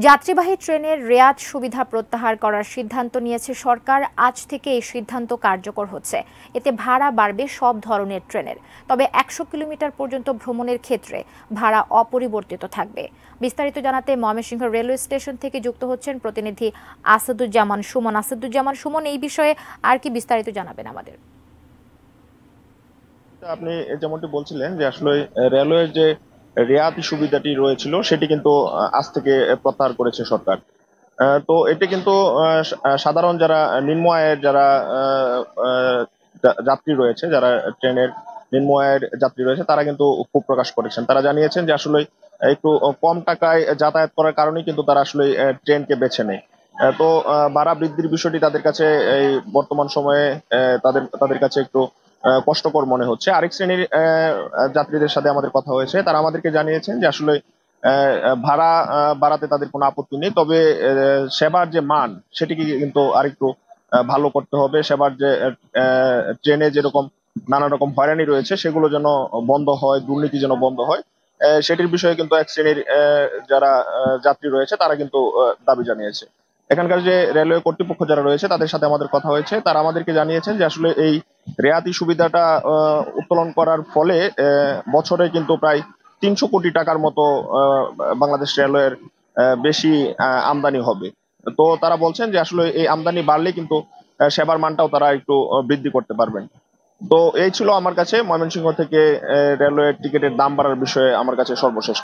যাত্রীবাহী ট্রেনের রেয়াত সুবিধা প্রত্যাহার করার সিদ্ধান্ত নিয়েছে সরকার। আজ থেকে এই সিদ্ধান্ত কার্যকর হচ্ছে। এতে ভাড়া বাড়বে সব ধরনের ট্রেনের, তবে ১০০ কিলোমিটার পর্যন্ত ভ্রমণের ক্ষেত্রে ভাড়া অপরিবর্তিত থাকবে। বিস্তারিত জানাতে ময়মনসিংহ রেলওয়ে স্টেশন থেকে যুক্ত হচ্ছেন প্রতিনিধি আসাদুজ্জামান সুমন। সুমন, এই বিষয়ে আর কি বিস্তারিত জানাবেন আমাদের? আপনি যেমনটি বলছিলেন যে আসলে রেলওয়ের যে রেয়াতি সুবিধাটি রয়েছিল সেটি কিন্তু আজ থেকে প্রত্যাহার করেছে সরকার। তো এতে কিন্তু সাধারণ যারা নিম্ন আয়ের যারা আহ, আহ, যাত্রী রয়েছে, যারা ট্রেনের নিম্ন আয়ের যাত্রী রয়েছে, তারা কিন্তু ক্ষোভ প্রকাশ করেছেন। তারা জানিয়েছেন যে আসলে একটু কম টাকায় যাতায়াত করার কারণেই কিন্তু তারা আসলে ট্রেনকে বেছে নেয়। তো ভাড়া বৃদ্ধির বিষয়টি তাদের কাছে এই বর্তমান সময়ে তাদের তাদের কাছে একটু কষ্টকর মনে হচ্ছে। আরেক শ্রেণীর যাত্রীদের সাথে আমাদের কথা হয়েছে, তারা আমাদেরকে জানিয়েছেন যে আসলে ভাড়া বাড়াতে তাদের কোনো আপত্তি নেই, তবে সেবার যে মান সেটিকে কিন্তু আরেকটু ভালো করতে হবে। সেবার যে ট্রেনে যেরকম নানা রকম হয়রানি রয়েছে সেগুলো যেন বন্ধ হয়, দুর্নীতি যেন বন্ধ হয়, সেটির বিষয়ে কিন্তু এক শ্রেণীর যারা যাত্রী রয়েছে তারা কিন্তু দাবি জানিয়েছে। এখানকার যে রেলওয়ে কর্তৃপক্ষ যারা রয়েছে তাদের সাথে আমাদের কথা হয়েছে, তারা আমাদেরকে জানিয়েছেন যে আসলে এই রেয়াতি সুবিধাটা উত্তোলন করার ফলে বছরে কিন্তু প্রায় ৩০০ কোটি টাকার মতো বাংলাদেশ রেলওয়ের বেশি আমদানি হবে। তো তারা বলছেন যে আসলে এই আমদানি বাড়লে কিন্তু সেবার মানটাও তারা একটু বৃদ্ধি করতে পারবেন। তো এই ছিল আমার কাছে ময়মনসিংহ থেকে রেলওয়ের টিকিটের দাম বাড়ার বিষয়ে আমার কাছে সর্বশেষ।